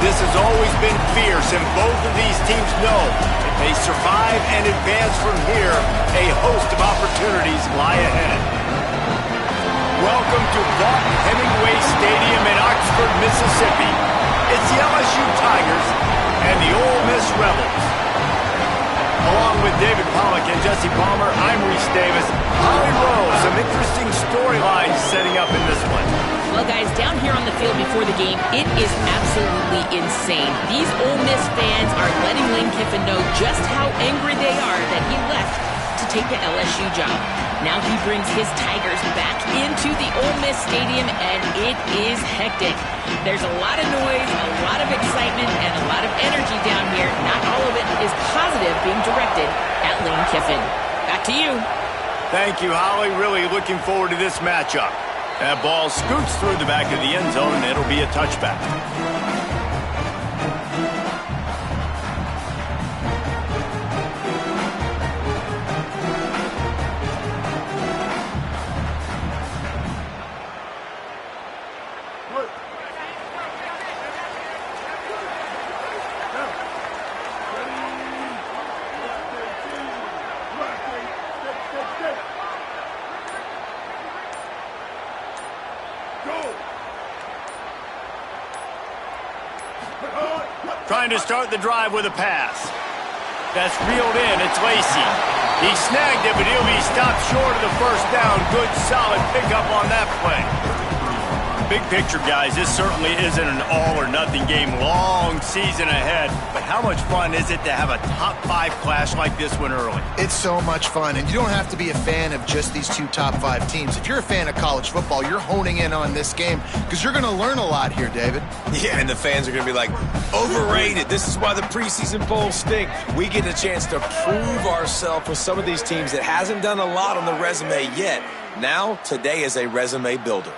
This has always been fierce, and both of these teams know if they survive and advance from here, a host of opportunities lie ahead. Welcome to Vaught-Hemingway Stadium in Oxford, Mississippi. It's the LSU Tigers and the Ole Miss Rebels. Along with David Pollack and Jesse Palmer, I'm Reese Davis. Holly Rowe, some interesting storylines setting up in this one. Well, guys, down here on the field before the game, it is absolutely insane. These Ole Miss fans are letting Lane Kiffin know just how angry they are that he left to take the LSU job. Now he brings his Tigers back into the Ole Miss Stadium, and it is hectic. There's a lot of noise, a lot of excitement, and a lot of energy down here. Not all of it is positive being directed at Lane Kiffin. Back to you. Thank you, Holly. Really looking forward to this matchup. That ball scoots through the back of the end zone, and it'll be a touchback. Trying to start the drive with a pass. That's reeled in. It's Lacey. He snagged it, but he'll be stopped short of the first down. Good, solid pickup on that play. Big picture, guys, this certainly isn't an all-or-nothing game. Long season ahead. But how much fun is it to have a top-5 clash like this one early? It's so much fun, and you don't have to be a fan of just these two top-5 teams. If you're a fan of college football, you're honing in on this game because you're going to learn a lot here, David. Yeah, and the fans are going to be like, overrated. This is why the preseason polls stink. We get a chance to prove ourselves with some of these teams that hasn't done a lot on the resume yet. Now, today is a resume builder.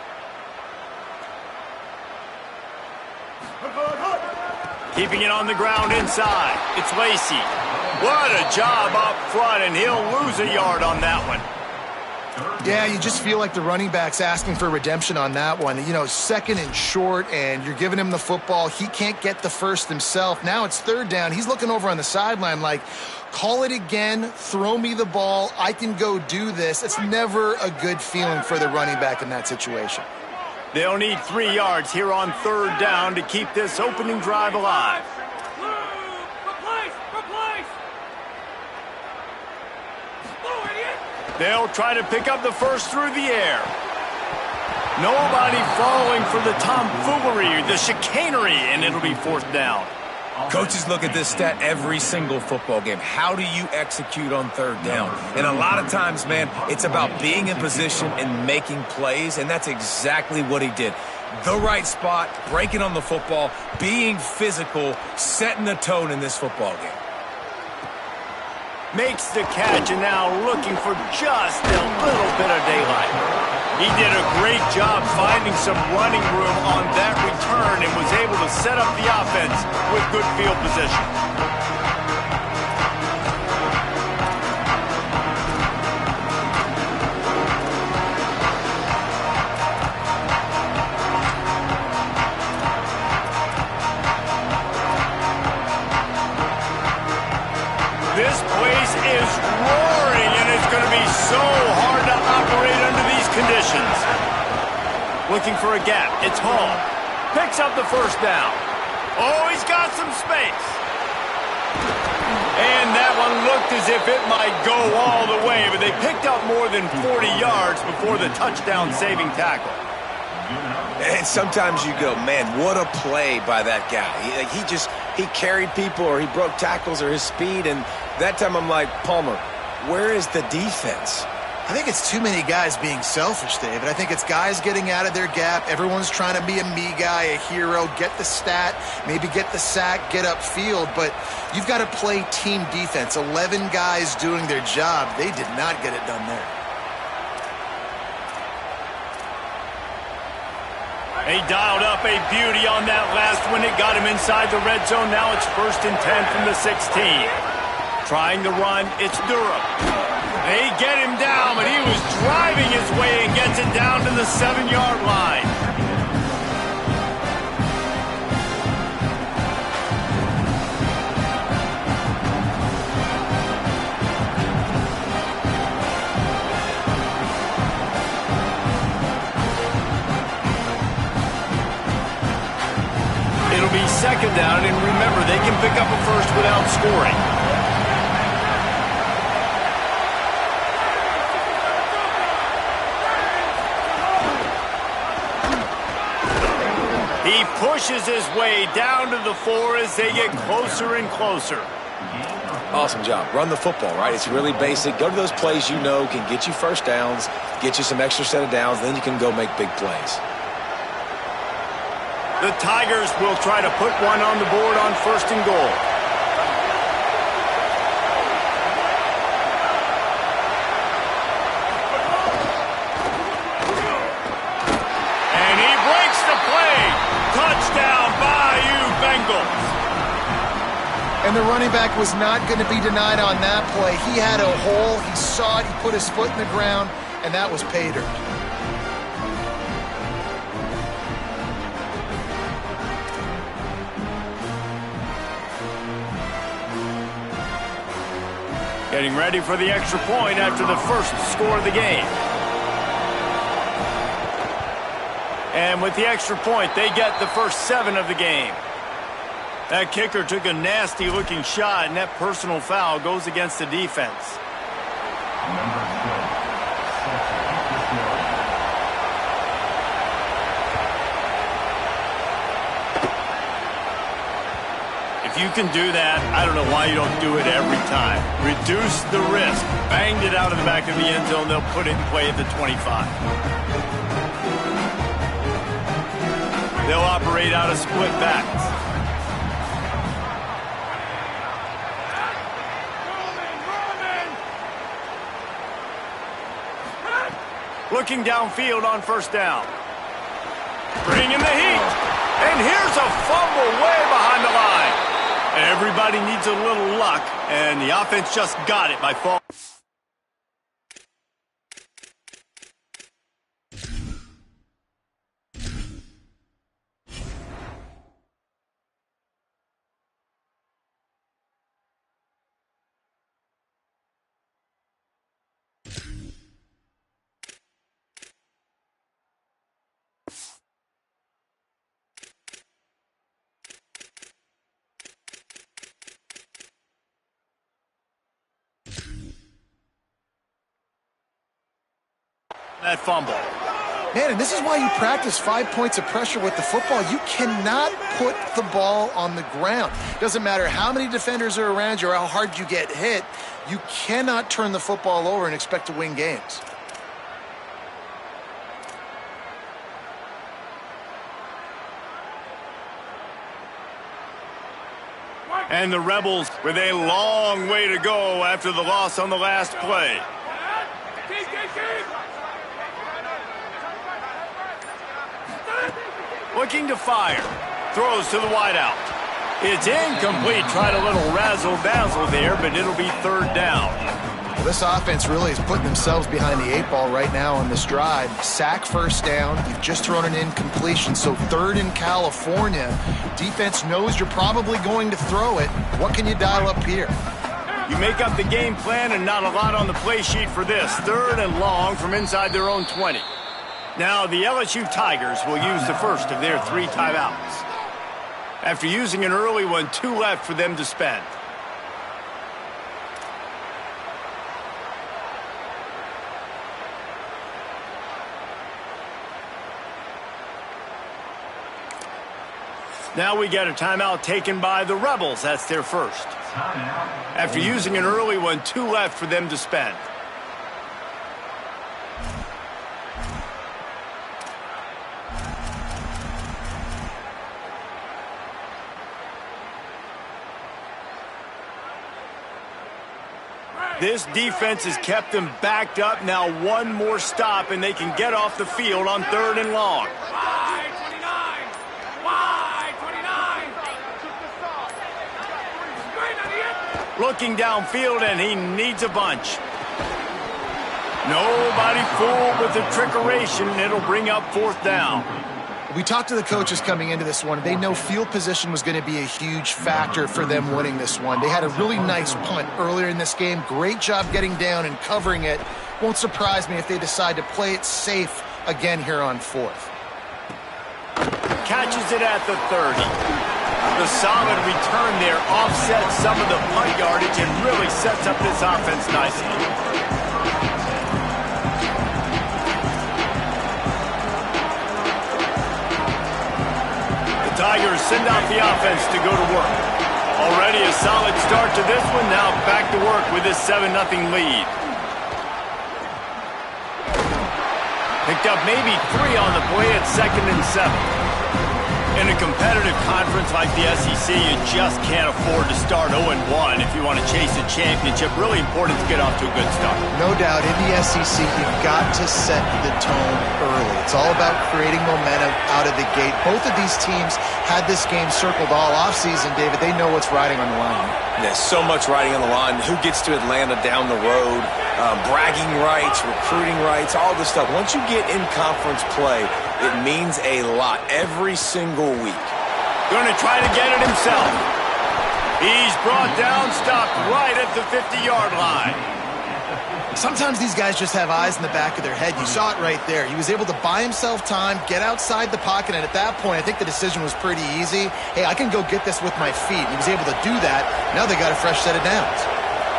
Keeping it on the ground inside. It's Lacey. What a job up front, and he'll lose a yard on that one. Yeah, you just feel like the running back's asking for redemption on that one. You know, second and short, and you're giving him the football. He can't get the first himself. Now it's third down. He's looking over on the sideline like, call it again, throw me the ball, I can go do this. It's never a good feeling for the running back in that situation. They'll need 3 yards here on third down to keep this opening drive alive. They'll try to pick up the first through the air. Nobody falling for the tomfoolery, the chicanery, and it'll be fourth down. Coaches look at this stat every single football game. How do you execute on third down? And a lot of times, man, it's about being in position and making plays, and that's exactly what he did. The right spot, breaking on the football, being physical, setting the tone in this football game. Makes the catch, and now looking for just a little bit of daylight. He did a great job finding some running room on that return and was able to set up the offense with good field position. This place is roaring, and it's going to be so hard to operate under these conditions. Looking for a gap. It's Hall. Picks up the first down. Oh, he's got some space. And that one looked as if it might go all the way, but they picked up more than 40 yards before the touchdown-saving tackle. And sometimes you go, man, what a play by that guy. He carried people, or he broke tackles, or his speed, and that time I'm like, Palmer, where is the defense? I think it's too many guys being selfish, David. I think it's guys getting out of their gap. Everyone's trying to be a me guy, a hero, get the stat, maybe get the sack, get upfield. But you've got to play team defense. 11 guys doing their job. They did not get it done there. He dialed up a beauty on that last one. It got him inside the red zone. Now it's 1st and 10 from the 16. Trying to run, it's Durham. They get him down, but he was driving his way and gets it down to the 7-yard line. second down, and remember, they can pick up a first without scoring. He pushes his way down to the 4 as they get closer and closer. Awesome job. Run the football, right? It's really basic. Go to those plays you know can get you first downs, get you some extra set of downs, then you can go make big plays. The Tigers will try to put one on the board on 1st and goal. And he breaks the play. Touchdown, Bayou Bengals. And the running back was not going to be denied on that play. He had a hole. He saw it. He put his foot in the ground, and that was pay dirt. Getting ready for the extra point after the first score of the game. And with the extra point, they get the first 7 of the game. That kicker took a nasty-looking shot, and that personal foul goes against the defense. If you can do that, I don't know why you don't do it every time. Reduce the risk. Banged it out of the back of the end zone. They'll put it in play at the 25. They'll operate out of split backs. Looking downfield on 1st down. Bringing the heat. And here's a fumble way behind the line. Everybody needs a little luck, and the offense just got it by fall. That fumble. Man, and this is why you practice 5 points of pressure with the football. You cannot put the ball on the ground. Doesn't matter how many defenders are around you or how hard you get hit. You cannot turn the football over and expect to win games. And the Rebels with a long way to go after the loss on the last play. Looking to fire. Throws to the wideout. It's incomplete. Tried a little razzle-dazzle there, but it'll be 3rd down. Well, this offense really is putting themselves behind the 8 ball right now on this drive. Sack 1st down. You've just thrown an incompletion, so 3rd in California. Defense knows you're probably going to throw it. What can you dial up here? You make up the game plan and not a lot on the play sheet for this. 3rd and long from inside their own 20. Now the LSU Tigers will use the first of their 3 timeouts. After using an early one, 2 left for them to spend. Now we get a timeout taken by the Rebels. That's their first. After using an early one, 2 left for them to spend. This defense has kept them backed up. Now 1 more stop, and they can get off the field on 3rd and long. Wide 29! Wide 29! Looking downfield, and he needs a bunch. Nobody fooled with the trickeration. It'll bring up 4th down. We talked to the coaches coming into this one. They know field position was going to be a huge factor for them winning this one. They had a really nice punt earlier in this game. Great job getting down and covering it. Won't surprise me if they decide to play it safe again here on 4th. Catches it at the 30. The solid return there offsets some of the punt yardage and really sets up this offense nicely. The Tigers send out the offense to go to work. Already a solid start to this one. Now back to work with this 7-0 lead. Picked up maybe 3 on the play at 2nd and 7. In a competitive conference like the SEC, you just can't afford to start 0-1 if you want to chase a championship. Really important to get off to a good start. No doubt, in the SEC, you've got to set the tone early. It's all about creating momentum out of the gate. Both of these teams had this game circled all offseason, David. They know what's riding on the line. There's so much riding on the line. Who gets to Atlanta down the road? Bragging rights, recruiting rights, all this stuff. Once you get in conference play, it means a lot every single week. Going to try to get it himself. He's brought down, stopped right at the 50-yard line. Sometimes these guys just have eyes in the back of their head. You saw it right there. He was able to buy himself time, get outside the pocket, and at that point, I think the decision was pretty easy. Hey, I can go get this with my feet. He was able to do that. Now they got a fresh set of downs.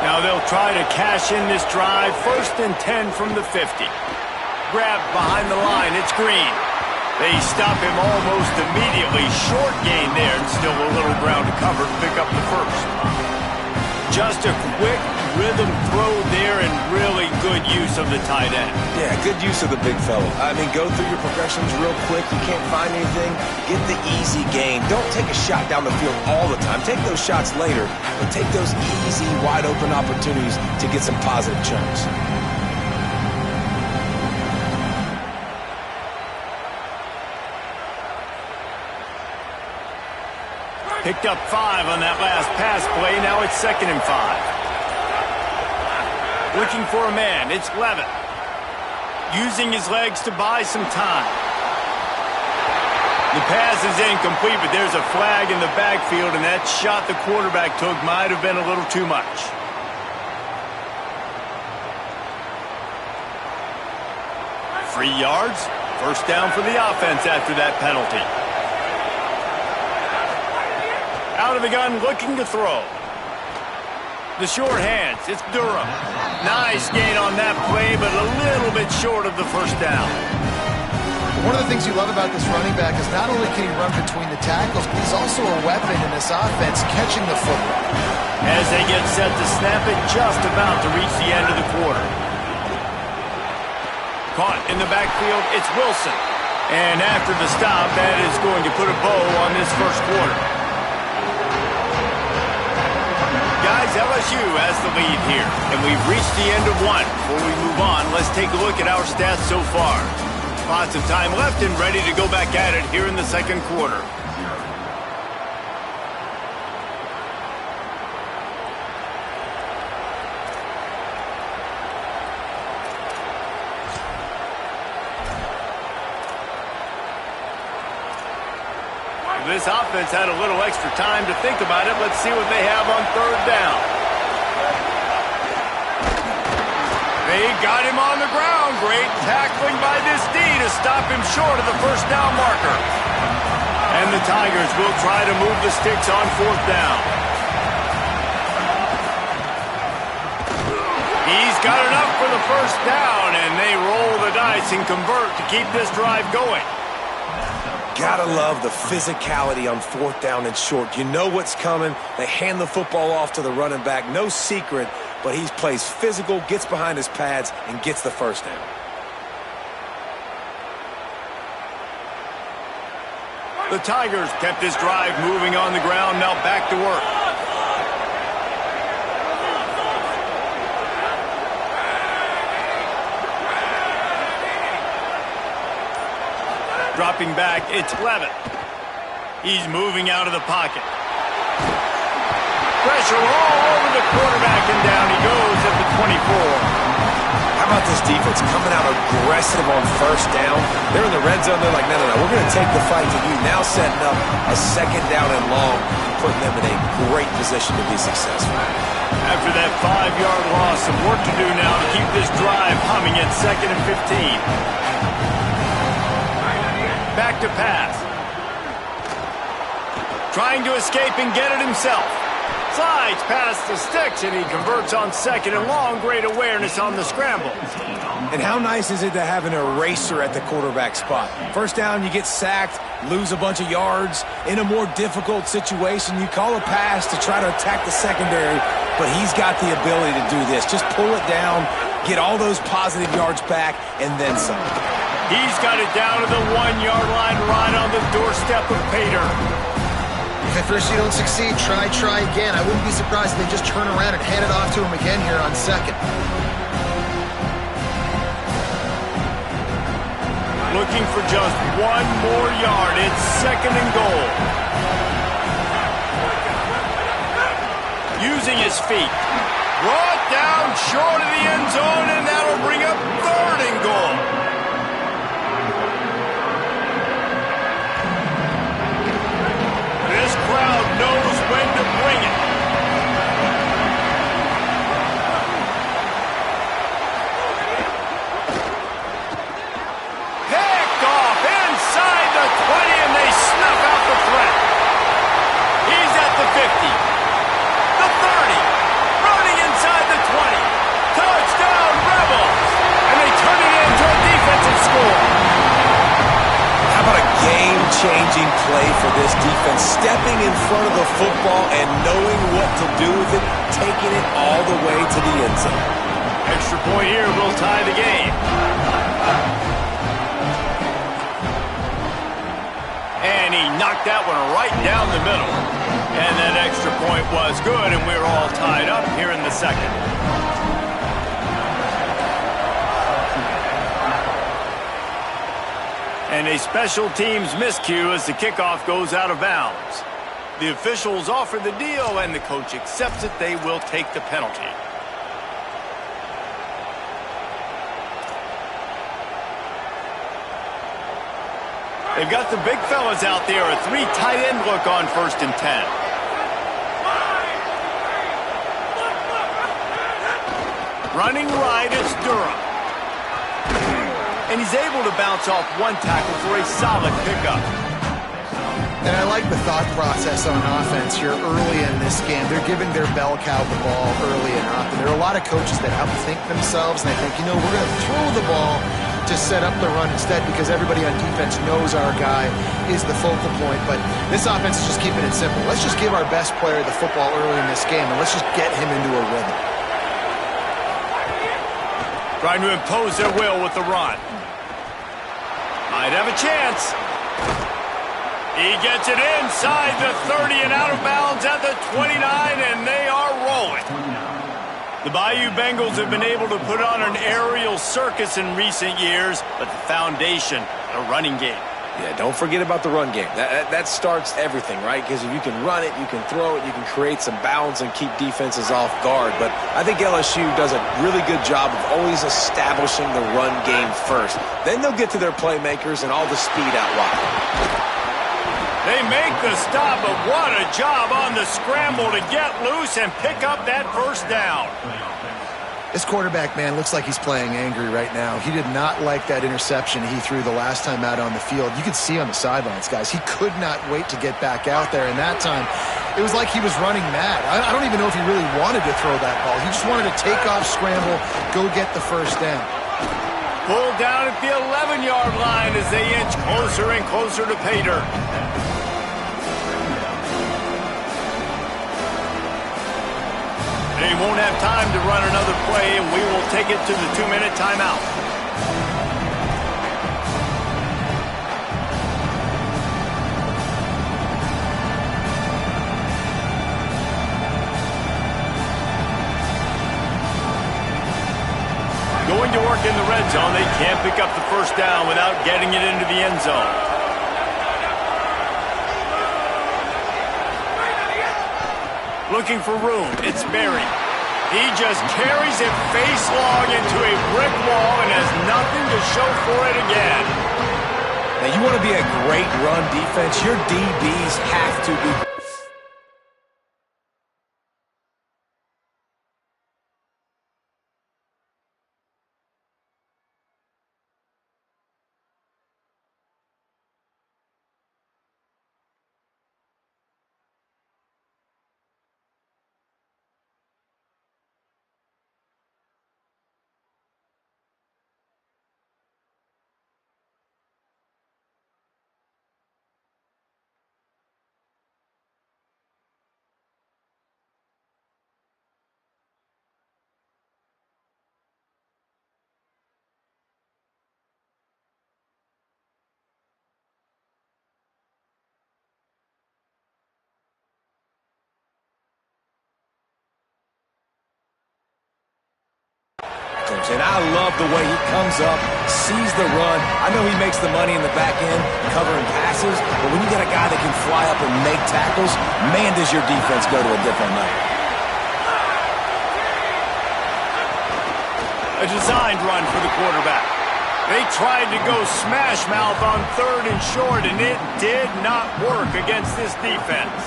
Now they'll try to cash in this drive. 1st and 10 from the 50. Grabbed behind the line. It's Green. They stop him almost immediately. Short gain there, and still a little ground to cover to pick up the first. Just a quick rhythm throw there and really good use of the tight end. Yeah, good use of the big fella. I mean, go through your progressions real quick. You can't find anything. Get the easy gain. Don't take a shot down the field all the time. Take those shots later, but take those easy, wide-open opportunities to get some positive chunks. Picked up 5 on that last pass play. Now it's 2nd and 5. Looking for a man. It's Levitt. Using his legs to buy some time. The pass is incomplete, but there's a flag in the backfield, and that shot the quarterback took might have been a little too much. Free yards. First down for the offense after that penalty. Out of the gun, looking to throw. The short hands, it's Durham. Nice gain on that play, but a little bit short of the first down. One of the things you love about this running back is not only can he run between the tackles, but he's also a weapon in this offense, catching the football. As they get set to snap it, just about to reach the end of the quarter. Caught in the backfield, it's Wilson. And after the stop, that is going to put a bow on this first quarter. Guys, LSU has the lead here, and we've reached the end of one. Before we move on, let's take a look at our stats so far. Lots of time left and ready to go back at it here in the second quarter. This offense had a little extra time to think about it. Let's see what they have on 3rd down. They got him on the ground. Great tackling by this D to stop him short of the first down marker. And the Tigers will try to move the sticks on 4th down. He's got enough for the first down, and they roll the dice and convert to keep this drive going. Gotta love the physicality on 4th down and short. You know what's coming. They hand the football off to the running back. No secret, but he plays physical, gets behind his pads, and gets the first down. The Tigers kept this drive moving on the ground. Now back to work. Dropping back, it's Levitt. He's moving out of the pocket. Pressure all over the quarterback, and down he goes at the 24. How about this defense coming out aggressive on 1st down? They're in the red zone. They're like, no, we're going to take the fight to you. Now setting up a 2nd down and long, putting them in a great position to be successful. After that 5-yard loss, some work to do now to keep this drive humming at 2nd and 15. Back to pass. Trying to escape and get it himself. Slides past the sticks, and he converts on 2nd and long. Great awareness on the scramble. And how nice is it to have an eraser at the quarterback spot? First down, you get sacked, lose a bunch of yards. In a more difficult situation, you call a pass to try to attack the secondary, but he's got the ability to do this. Just pull it down, get all those positive yards back, and then some. He's got it down to the 1-yard line, right on the doorstep of Pater. If at first you don't succeed, try again. I wouldn't be surprised if they just turn around and hand it off to him again here on 2nd. Looking for just 1 more yard. It's 2nd and goal. Using his feet. Brought down short of the end zone, and that'll bring up 3rd and goal. This crowd knows when to bring it. Picked off inside the 20, and they snuff out the threat. He's at the 50, the 30, running inside the 20. Touchdown, Rebels! And they turn it into a defensive score. How about a game-changing play for this defense? Stepping in front of the football and knowing what to do with it, taking it all the way to the end zone. Extra point here will tie the game. And he knocked that one right down the middle. And that extra point was good, and we're all tied up here in the 2nd. And a special teams miscue as the kickoff goes out of bounds. The officials offer the deal, and the coach accepts it. They will take the penalty. They've got the big fellas out there. A 3 tight end look on 1st and 10. Running right is Durham. And he's able to bounce off 1 tackle for a solid pickup. And I like the thought process on offense here early in this game. They're giving their bell cow the ball early enough. And there are a lot of coaches that outthink themselves, and they think, you know, we're going to throw the ball to set up the run instead because everybody on defense knows our guy is the focal point. But this offense is just keeping it simple. Let's just give our best player the football early in this game, and let's just get him into a rhythm. Trying to impose their will with the run. Might have a chance. He gets it inside the 30 and out of bounds at the 29, and they are rolling. The Bayou Bengals have been able to put on an aerial circus in recent years, but the foundation, a running game. Yeah, don't forget about the run game. That starts everything, right? Because if you can run it, you can throw it, you can create some bounds and keep defenses off guard. But I think LSU does a really good job of always establishing the run game first. Then they'll get to their playmakers and all the speed out wide. They make the stop, but what a job on the scramble to get loose and pick up that 1st down. This quarterback, man, looks like he's playing angry right now. He did not like that interception he threw the last time out on the field. You could see on the sidelines, guys. He could not wait to get back out there, and that time it was like he was running mad. I don't even know if he really wanted to throw that ball. He just wanted to take off, scramble, go get the 1st down. Pulled down at the 11-yard line as they inch closer and closer to Pater. They won't have time to run another play, and we will take it to the 2-minute timeout. Going to work in the red zone. They can't pick up the 1st down without getting it into the end zone. Looking for room. It's Berry. He just carries it face long into a brick wall and has nothing to show for it again. Now, you want to be a great run defense, your DBs have to be coach, and I love the way he comes up, sees the run. I know he makes the money in the back end, covering passes, but when you got a guy that can fly up and make tackles, man, does your defense go to a different level. A designed run for the quarterback. They tried to go smash mouth on 3rd and short, and it did not work against this defense.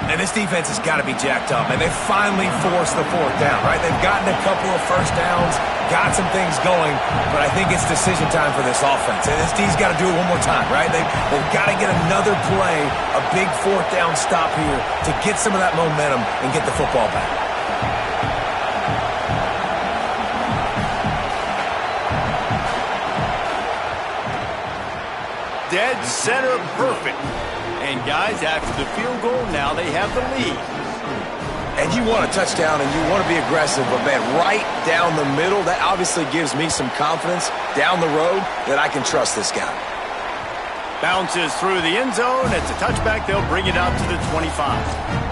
And this defense has got to be jacked up, and they finally forced the 4th down, right? They've gotten a couple of first downs, got some things going, but I think it's decision time for this offense. And this D's got to do it one more time, right? They've got to get another play, a big 4th down stop here to get some of that momentum and get the football back. Dead center perfect. And guys, after the field goal, now they have the lead. And you want a touchdown and you want to be aggressive, but man, right down the middle, that obviously gives me some confidence down the road that I can trust this guy. Bounces through the end zone. It's a touchback. They'll bring it out to the 25.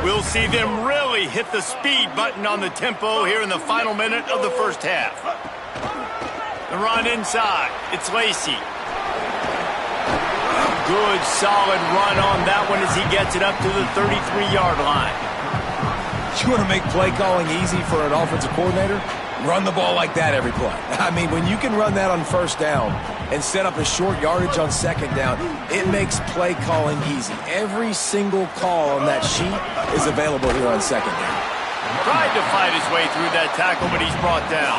We'll see them really hit the speed button on the tempo here in the final minute of the first half. The run inside. It's Lacy. Good, solid run on that one as he gets it up to the 33-yard line. You want to make play calling easy for an offensive coordinator? Run the ball like that every play. I mean, when you can run that on 1st down and set up a short yardage on 2nd down, it makes play calling easy. Every single call on that sheet is available here on 2nd down. Tried to fight his way through that tackle, but he's brought down.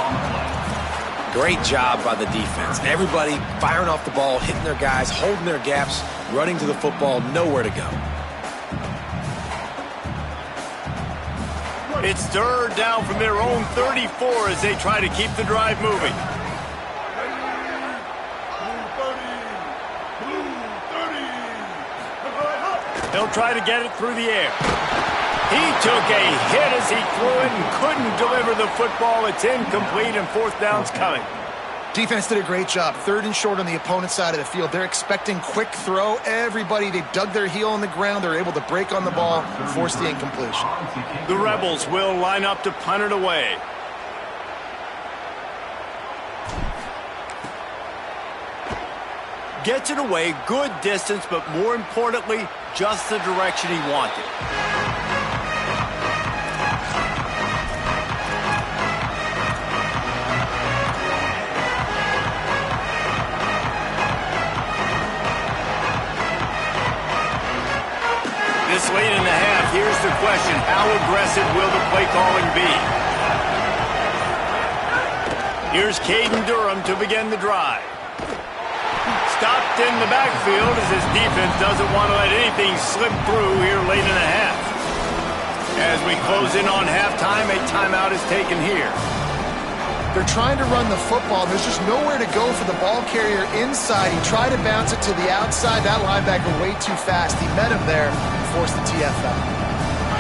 Great job by the defense. Everybody firing off the ball, hitting their guys, holding their gaps, running to the football, nowhere to go. It's 3rd down from their own 34 as they try to keep the drive moving. They'll try to get it through the air. He took a hit as he threw it and couldn't deliver the football. It's incomplete and 4th down's coming. Defense did a great job. 3rd and short on the opponent's side of the field. They're expecting quick throw. Everybody, they dug their heel on the ground. They're able to break on the ball and force the incompletion. The Rebels will line up to punt it away. Gets it away, good distance, but more importantly, just the direction he wanted. This late in the half, here's the question. How aggressive will the play calling be? Here's Caden Durham to begin the drive. Stopped in the backfield as his defense doesn't want to let anything slip through here late in the half. As we close in on halftime, a timeout is taken here. They're trying to run the football. There's just nowhere to go for the ball carrier inside. He tried to bounce it to the outside. That linebacker way too fast. He met him there and forced the TFL.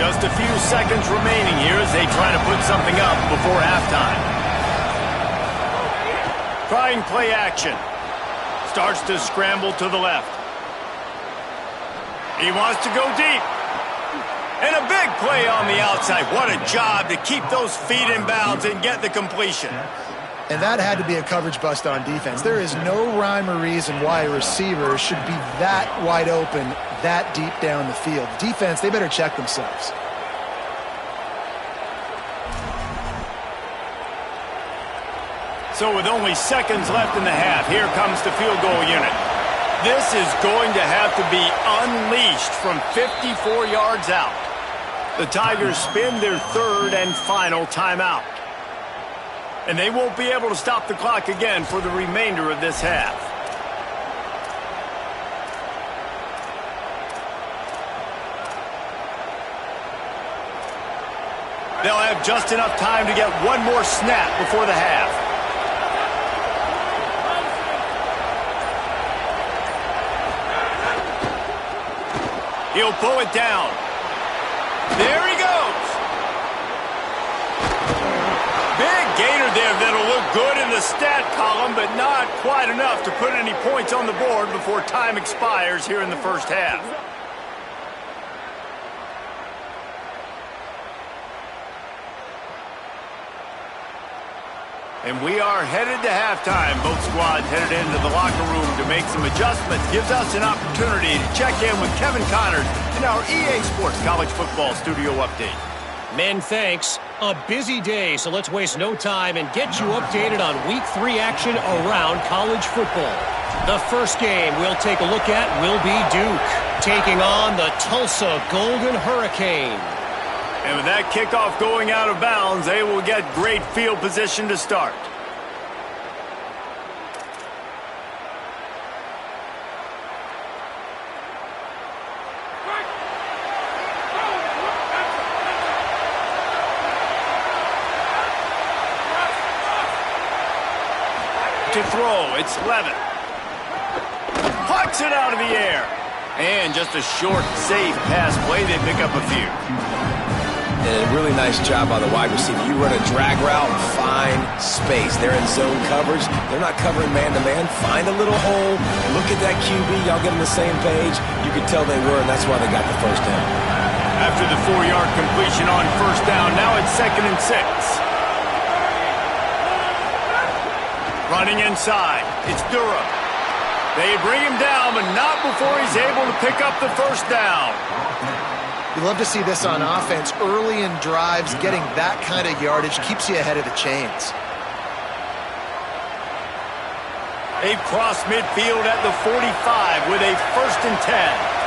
Just a few seconds remaining here as they try to put something up before halftime. Trying play action. Starts to scramble to the left. He wants to go deep. And a big play on the outside. What a job to keep those feet in bounds and get the completion. And that had to be a coverage bust on defense. There is no rhyme or reason why a receiver should be that wide open, that deep down the field. Defense, they better check themselves. So with only seconds left in the half, here comes the field goal unit. This is going to have to be unleashed from 54 yards out. The Tigers spin their 3rd and final timeout. And they won't be able to stop the clock again for the remainder of this half. They'll have just enough time to get one more snap before the half. He'll pull it down. There he goes. Big gainer there that'll look good in the stat column, but not quite enough to put any points on the board before time expires here in the first half. And we are headed to halftime. Both squads headed into the locker room to make some adjustments. Gives us an opportunity to check in with Kevin Connors in our EA Sports College Football Studio Update. Men, thanks. A busy day, so let's waste no time and get you updated on Week 3 action around college football. The first game we'll take a look at will be Duke, taking on the Tulsa Golden Hurricane. And with that kickoff going out of bounds, they will get great field position to start. To throw, it's Levin. Plucks it out of the air. And just a short, safe pass play, they pick up a few. And a really nice job by the wide receiver. You run a drag route, find space. They're in zone coverage. They're not covering man-to-man. Find a little hole. Look at that QB. Y'all get on the same page. You could tell they were, and that's why they got the first down. After the 4-yard completion on first down, now it's 2nd and 6. Running inside, it's Durham. They bring him down, but not before he's able to pick up the first down. You love to see this on offense. Early in drives, getting that kind of yardage keeps you ahead of the chains. They've crossed midfield at the 45 with a 1st and 10.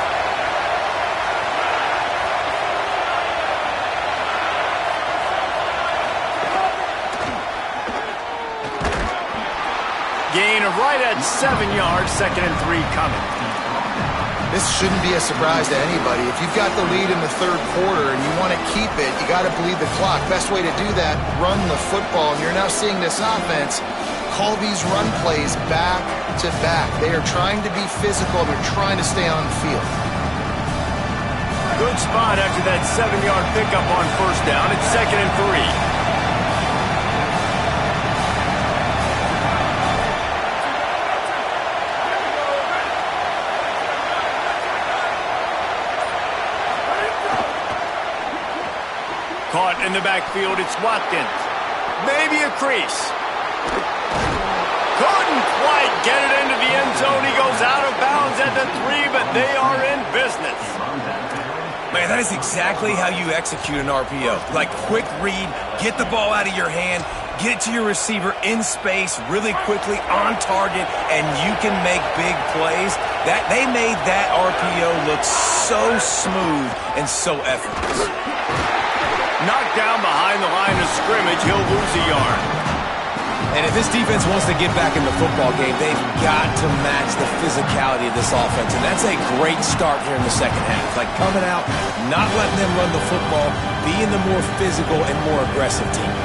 Gain of right at 7 yards, 2nd and 3 coming. This shouldn't be a surprise to anybody. If you've got the lead in the 3rd quarter and you want to keep it, you got to bleed the clock. Best way to do that, run the football. And you're now seeing this offense call these run plays back to back. They are trying to be physical. They're trying to stay on the field. Good spot after that 7-yard pickup on first down. It's 2nd and 3. Caught in the backfield, it's Watkins. Maybe a crease. Couldn't quite get it into the end zone. He goes out of bounds at the 3, but they are in business. Man, that is exactly how you execute an RPO. Like quick read, get the ball out of your hand, get it to your receiver in space really quickly on target, and you can make big plays. That they made that RPO look so smooth and so effortless. Knocked down behind the line of scrimmage, he'll lose a yard. And if this defense wants to get back in the football game, they've got to match the physicality of this offense. And that's a great start here in the second half. Like coming out, not letting them run the football, being the more physical and more aggressive team.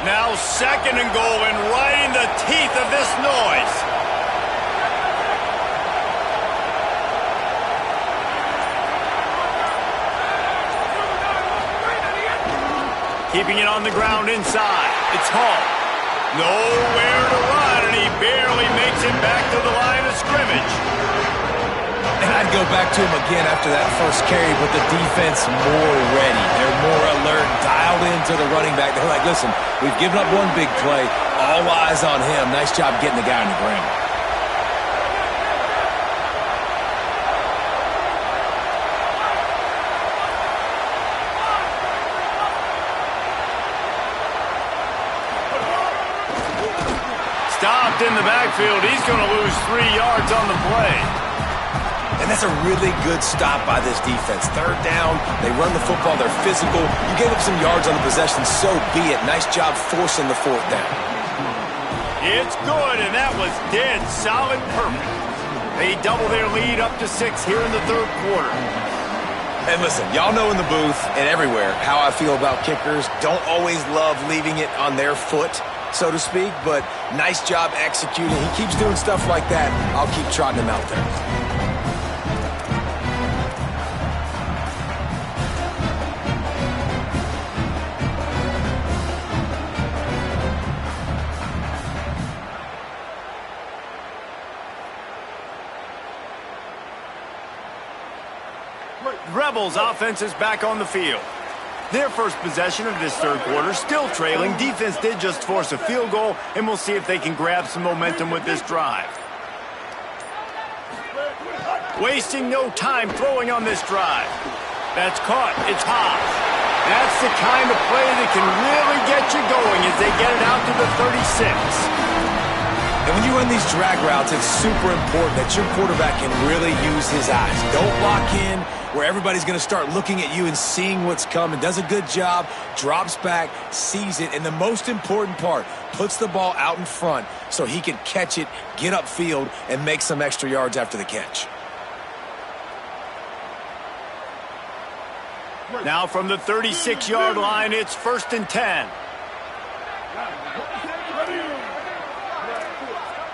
Now 2nd and goal, and right in the teeth of this noise. Keeping it on the ground inside. It's Hall. Nowhere to run, and he barely makes it back to the line of scrimmage. And I'd go back to him again after that first carry, but the defense more ready. They're more alert, dialed into the running back. They're like, listen, we've given up one big play. All eyes on him. Nice job getting the guy on the ground. Stopped in the backfield. He's going to lose 3 yards on the play. And that's a really good stop by this defense. 3rd down, they run the football, they're physical. You gave up some yards on the possession, so be it. Nice job forcing the 4th down. It's good, and that was dead solid perfect. They double their lead up to 6 here in the 3rd quarter. And listen, y'all know in the booth and everywhere how I feel about kickers. Don't always love leaving it on their foot, so to speak, but nice job executing. He keeps doing stuff like that. I'll keep trotting him out there. Rebels offense is back on the field. Their first possession of this third quarter, still trailing. Defense did just force a field goal, and we'll see if they can grab some momentum with this drive. Wasting no time throwing on this drive. That's caught. It's Hobbs. That's the kind of play that can really get you going as they get it out to the 36. And when you run these drag routes, it's super important that your quarterback can really use his eyes. Don't lock in where everybody's going to start looking at you and seeing what's coming. Does a good job, drops back, sees it, and the most important part, puts the ball out in front so he can catch it, get upfield, and make some extra yards after the catch. Now from the 36-yard line, it's 1st and 10.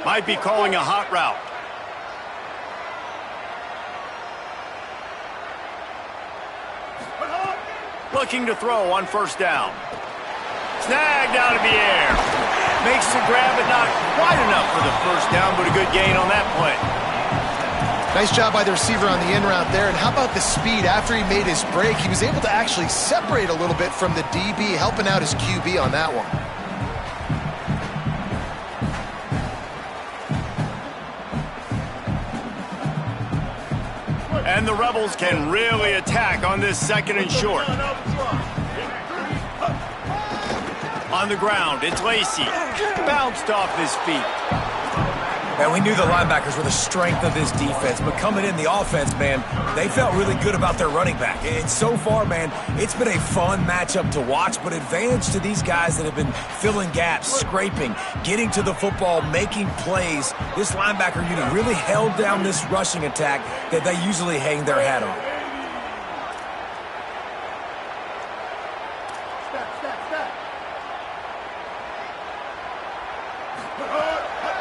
Might be calling a hot route. Looking to throw on 1st down. Snagged out of the air. Makes the grab, but not quite enough for the 1st down, but a good gain on that play. Nice job by the receiver on the in route there. And how about the speed? After he made his break, he was able to actually separate a little bit from the DB, helping out his QB on that one. And the Rebels can really attack on this 2nd and short. On the ground, it's Lacey. Bounced off his feet. And we knew the linebackers were the strength of this defense, but coming in the offense, man, they felt really good about their running back. And so far, man, it's been a fun matchup to watch, but advantage to these guys that have been filling gaps, scraping, getting to the football, making plays. This linebacker unit really held down this rushing attack that they usually hang their hat on.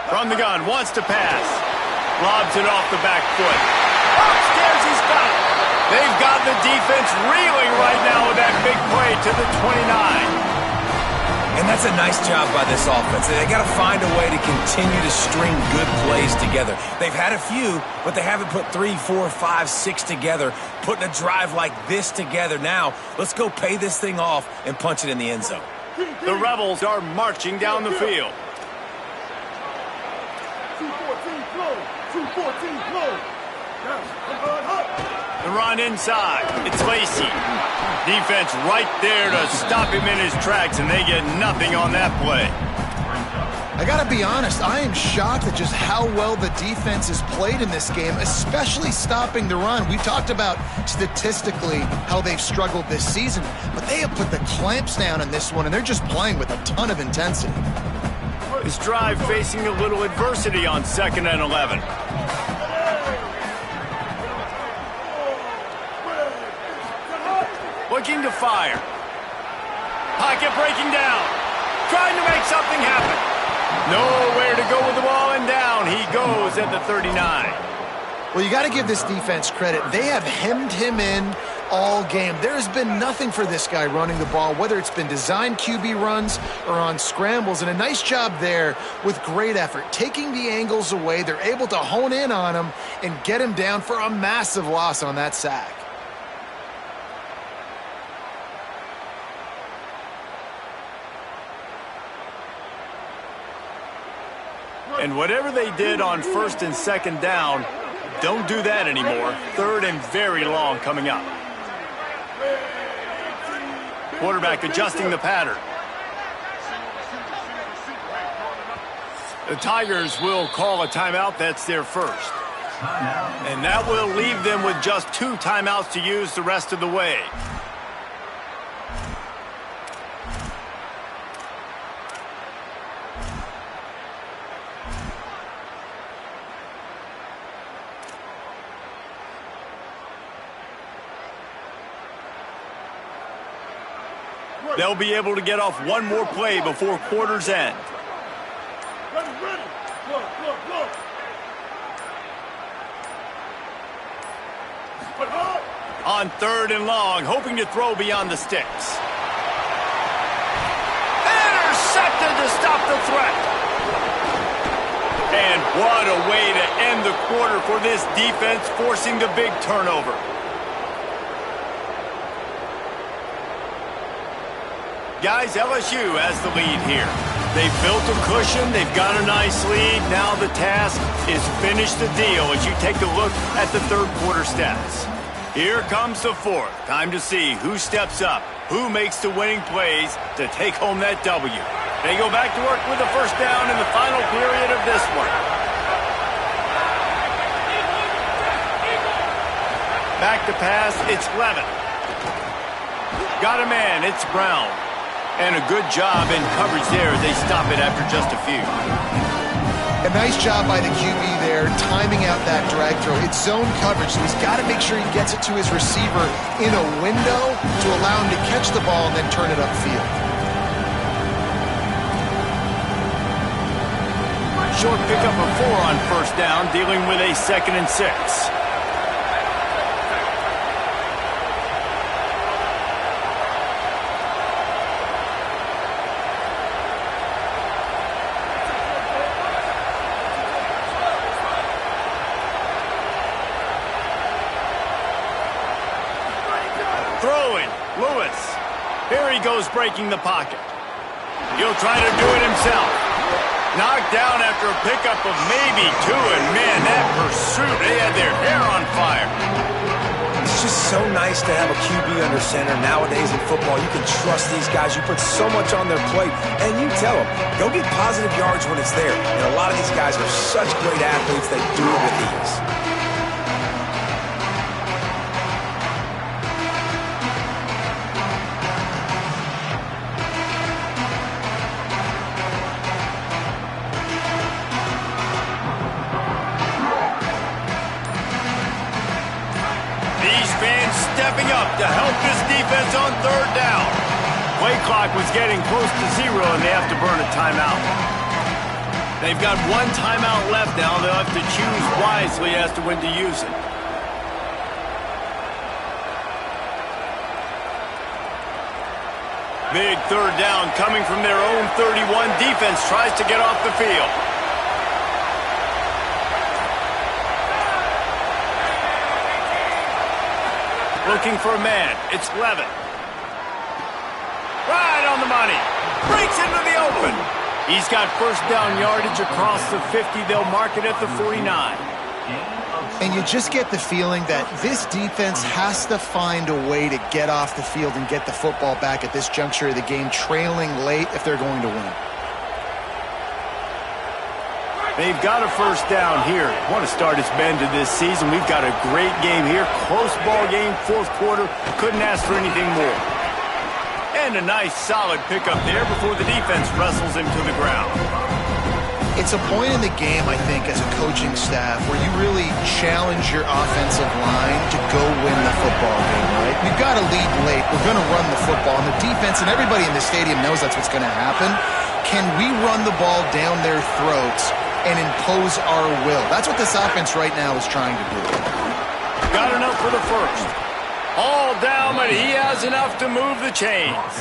From the gun, wants to pass. Lobs it off the back foot. Upstairs, he's got it. They've got the defense reeling right now with that big play to the 29. And that's a nice job by this offense. They got to find a way to continue to string good plays together. They've had a few, but they haven't put 3, 4, 5, 6 together, putting a drive like this together. Now, let's go pay this thing off and punch it in the end zone. The Rebels are marching down the field. 2-14 close. The run inside. It's Lacey. Defense right there to stop him in his tracks, and they get nothing on that play. I gotta be honest, I am shocked at just how well the defense has played in this game, especially stopping the run. We talked about statistically how they've struggled this season, but they have put the clamps down in this one, and they're just playing with a ton of intensity. This drive facing a little adversity on 2nd and 11. Looking to fire. Pocket breaking down. Trying to make something happen. Nowhere to go with the ball, and down he goes at the 39. Well, you got to give this defense credit. They have hemmed him in all game. There has been nothing for this guy running the ball, whether it's been designed QB runs or on scrambles, and a nice job there with great effort. Taking the angles away, they're able to hone in on him and get him down for a massive loss on that sack. And whatever they did on 1st and 2nd down, don't do that anymore. 3rd and very long coming up. Quarterback adjusting the pattern. The Tigers will call a timeout. That's their first. And that will leave them with just 2 timeouts to use the rest of the way. They'll be able to get off one more play before quarter's end. Ready. Look. On 3rd and long, hoping to throw beyond the sticks. Intercepted to stop the threat. And what a way to end the quarter for this defense, forcing the big turnover. Guys, LSU has the lead here. They've built a cushion. They've got a nice lead. Now the task is finish the deal as you take a look at the third quarter stats. Here comes the fourth. Time to see who steps up, who makes the winning plays to take home that W. They go back to work with the first down in the final period of this one. Back to pass, it's Levin. Got a man, it's Brown. And a good job in coverage there. They stop it after just a few. A nice job by the QB there, timing out that drag throw. It's zone coverage, so he's got to make sure he gets it to his receiver in a window to allow him to catch the ball and then turn it upfield. Short pickup of 4 on first down, dealing with a 2nd and 6. Throwing, Lewis. Here he goes breaking the pocket. He'll try to do it himself. Knocked down after a pickup of maybe 2, and man, that pursuit, they had their hair on fire. It's just so nice to have a QB under center. Nowadays in football, you can trust these guys. You put so much on their plate, and you tell them, go get positive yards when it's there. And a lot of these guys are such great athletes, they do it with ease. Stepping up to help this defense on third down. Play clock was getting close to 0, and they have to burn a timeout. They've got 1 timeout left now. They'll have to choose wisely as to when to use it. Big third down coming from their own 31. Defense tries to get off the field. Looking for a man. It's Levin. Right on the money. Breaks into the open. He's got first down yardage across the 50. They'll mark it at the 49. And you just get the feeling that this defense has to find a way to get off the field and get the football back at this juncture of the game, trailing late if they're going to win. They've got a first down here. Want to start its bend to this season. We've got a great game here. Close ball game, fourth quarter. Couldn't ask for anything more. And a nice solid pickup there before the defense wrestles him to the ground. It's a point in the game, I think, as a coaching staff where you really challenge your offensive line to go win the football game, right? We've got to lead late. We're going to run the football. And the defense and everybody in the stadium knows that's what's going to happen. Can we run the ball down their throats and impose our will? That's what this offense right now is trying to do. Got enough for the first. All down, but he has enough to move the chains.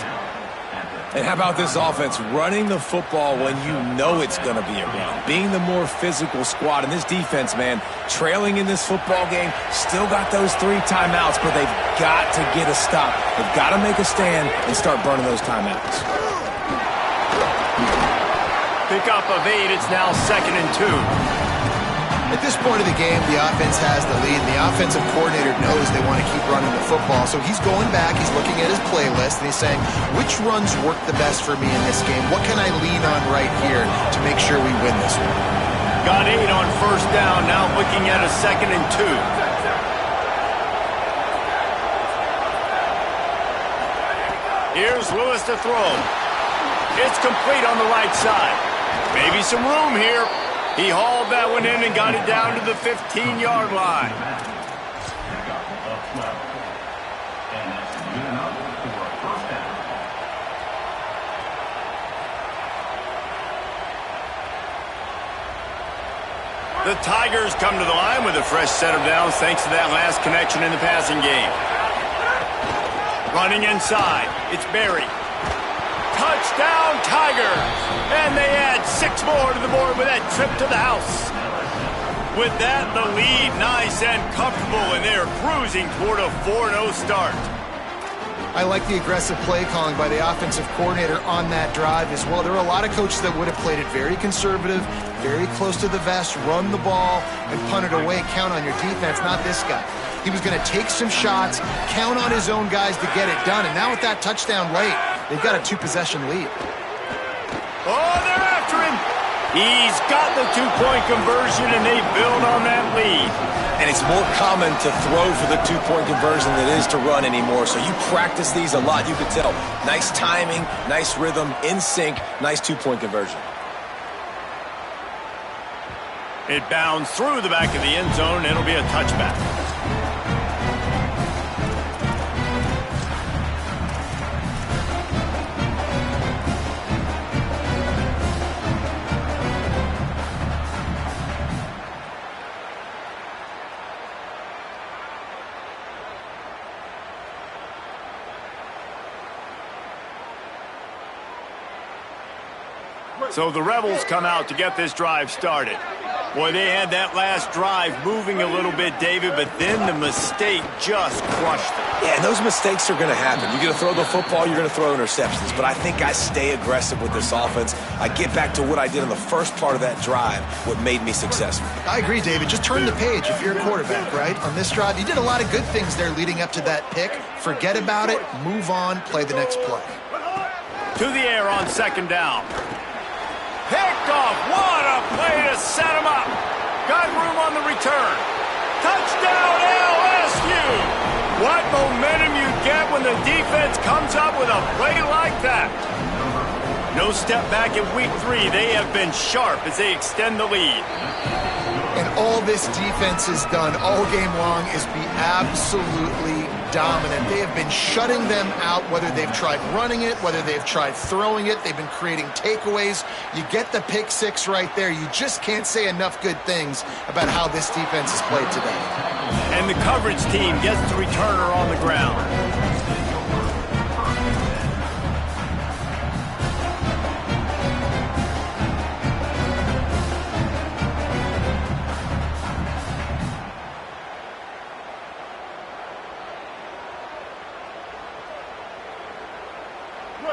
And how about this offense running the football when you know it's going to be a run? Being the more physical squad. And this defense, man, trailing in this football game, still got those 3 timeouts, but they've got to get a stop. They've got to make a stand and start burning those timeouts. Pickup of 8, it's now 2nd and 2. At this point of the game, the offense has the lead. The offensive coordinator knows they want to keep running the football. So he's going back, he's looking at his playlist, and he's saying, which runs work the best for me in this game? What can I lean on right here to make sure we win this one? Got 8 on first down, now looking at a 2nd and 2. Here's Lewis to throw. It's complete on the right side. Maybe some room here. He hauled that one in and got it down to the 15-yard line. The Tigers come to the line with a fresh set of downs thanks to that last connection in the passing game. Running inside, it's Berry. Touchdown, Tigers! And they add 6 more to the board with that trip to the house. With that, the lead nice and comfortable, and they're cruising toward a 4-0 start. I like the aggressive play calling by the offensive coordinator on that drive as well. There were a lot of coaches that would have played it very conservative, very close to the vest, run the ball, and punt it away. Count on your defense, not this guy. He was going to take some shots, count on his own guys to get it done. And now with that touchdown late, they've got a 2-possession lead. Oh, they're after him. He's got the 2-point conversion, and they build on that lead. And it's more common to throw for the 2-point conversion than it is to run anymore. So you practice these a lot. You can tell. Nice timing, nice rhythm, in sync, nice 2-point conversion. It bounds through the back of the end zone. It'll be a touchback. So the Rebels come out to get this drive started. Boy, they had that last drive moving a little bit, David, but then the mistake just crushed them. Yeah, and those mistakes are going to happen. You're going to throw the football, you're going to throw interceptions. But I think I stay aggressive with this offense. I get back to what I did in the first part of that drive, what made me successful. I agree, David. Just turn the page if you're a quarterback, right? On this drive, you did a lot of good things there leading up to that pick. Forget about it, move on, play the next play. To the air on second down. Picked off. What a play to set him up. Got room on the return. Touchdown LSU. What momentum you get when the defense comes up with a play like that. No step back in week 3. They have been sharp as they extend the lead. And all this defense has done all game long is be absolutely dominant. They have been shutting them out, whether they've tried running it, whether they've tried throwing it. They've been creating takeaways. You get the pick 6 right there. You just can't say enough good things about how this defense has played today. And the coverage team gets the returner on the ground.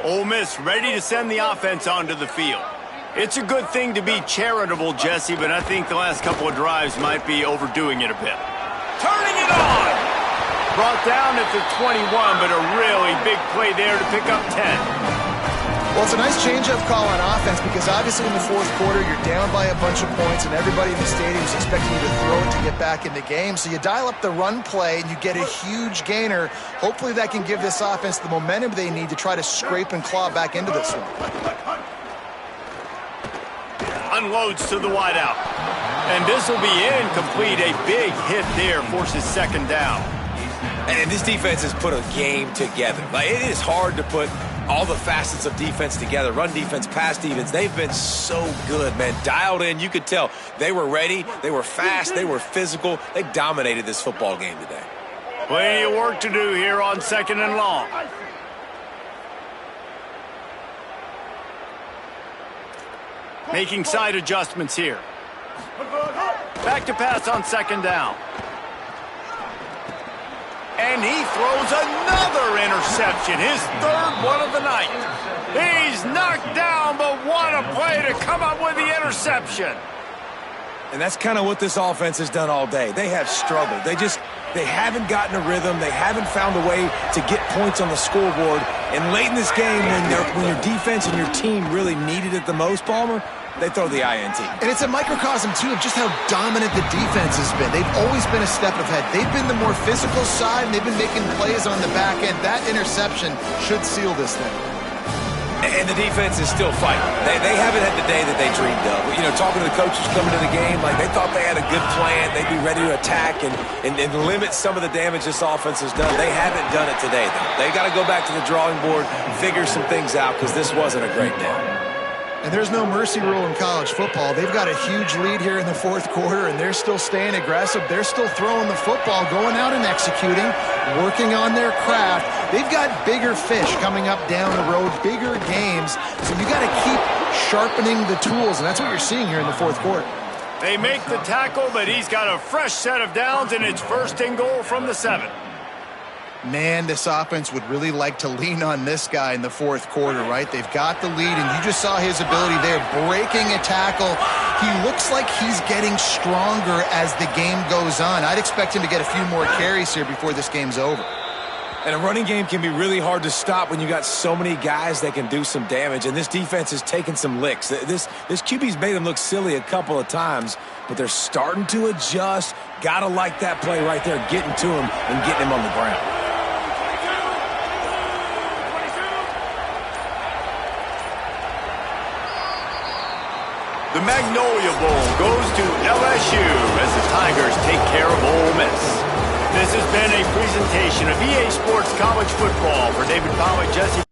Ole Miss ready to send the offense onto the field. It's a good thing to be charitable, Jesse, but I think the last couple of drives might be overdoing it a bit. Turning it on! Brought down at the 21, but a really big play there to pick up 10. Well, it's a nice change-up call on offense because obviously in the fourth quarter, you're down by a bunch of points and everybody in the stadium is expecting you to throw it to get back in the game. So you dial up the run play and you get a huge gainer. Hopefully that can give this offense the momentum they need to try to scrape and claw back into this one. Unloads to the wideout. And this will be incomplete. A big hit there forces second down. And this defense has put a game together. Like, it is hard to put all the facets of defense together. Run defense, pass defense. They've been so good, man. Dialed in. You could tell they were ready. They were fast. They were physical. They dominated this football game today. Plenty of work to do here on second and long. Making side adjustments here. Back to pass on second down. And he throws another interception, his third one of the night. He's knocked down, but what a play to come up with the interception. And that's kind of what this offense has done all day. They have struggled. They haven't gotten a rhythm. They haven't found a way to get points on the scoreboard. And late in this game, when your defense and your team really needed it the most, Palmer, they throw the INT. And it's a microcosm, too, of just how dominant the defense has been. They've always been a step ahead. They've been the more physical side, and they've been making plays on the back end. That interception should seal this thing. And the defense is still fighting. They haven't had the day that they dreamed of. You know, talking to the coaches coming to the game, like they thought they had a good plan. They'd be ready to attack and limit some of the damage this offense has done. They haven't done it today, though. They got to go back to the drawing board, figure some things out, because this wasn't a great day. And there's no mercy rule in college football. They've got a huge lead here in the fourth quarter, and they're still staying aggressive. They're still throwing the football, going out and executing, working on their craft. They've got bigger fish coming up down the road, bigger games. So you got to keep sharpening the tools, and that's what you're seeing here in the fourth quarter. They make the tackle, but he's got a fresh set of downs, and it's first and goal from the 7. Man, this offense would really like to lean on this guy in the fourth quarter, right? They've got the lead, and you just saw his ability there, breaking a tackle. He looks like he's getting stronger as the game goes on. I'd expect him to get a few more carries here before this game's over. And a running game can be really hard to stop when you got so many guys that can do some damage, and this defense is taking some licks. This QB's made them look silly a couple of times, but they're starting to adjust. Gotta like that play right there, getting to him and getting him on the ground. The Magnolia Bowl goes to LSU as the Tigers take care of Ole Miss. This has been a presentation of EA Sports College Football. For David Pollack, Jesse